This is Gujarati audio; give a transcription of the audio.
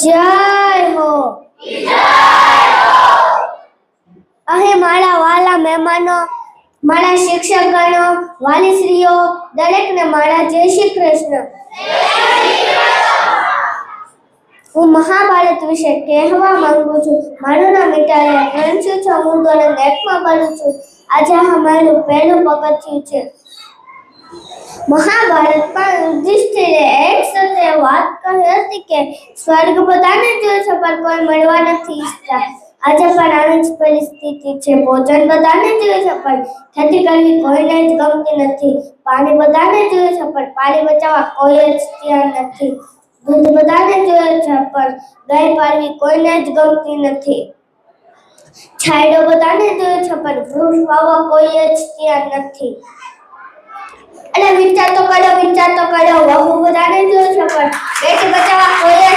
જય હો. અહીં મારા વાલા મહેમાનો, મારા શિક્ષકગણો, વાલીશ્રીઓ, દરેકને મારા જય શ્રી કૃષ્ણ. હું મહાભારત વિશે કહેવા માંગુ છું. મારું નામ ઇટાલિયા પ્રાંશુ છે. હું ધોરણ 1 માં ભણું છું. આજે મારું પહેલું પગથિયું છે. મહાભારતમાં યુધિષ્ઠિરે એક સાથે વાત કહી હતી કે સ્વર્ગ બધાને જોઈએ છે પણ કોઈ મળવા નથી ઈચ્છતા. આજે પણ આવી જ પરિસ્થિતિ છે. ભોજન બધાને જોઈએ છે પણ ખેતી કરવી કોઈને જ ગમતી નથી. પાણી બધાને જોઈએ છે પણ પાણી બચાવવા કોઈ જ તૈયાર નથી. દૂધ બધાને જોઈએ છે પણ ગાય પાળવી કોઈને જ ગમતી નથી. છાંયડો બધાને જોઈએ છે પણ વૃક્ષ વાવવા કોઈ જ તૈયાર નથી. અને વિચાર તો કરો, વહુ બધાને જોઈએ છે પણ બેટી બચાવવા કોઈ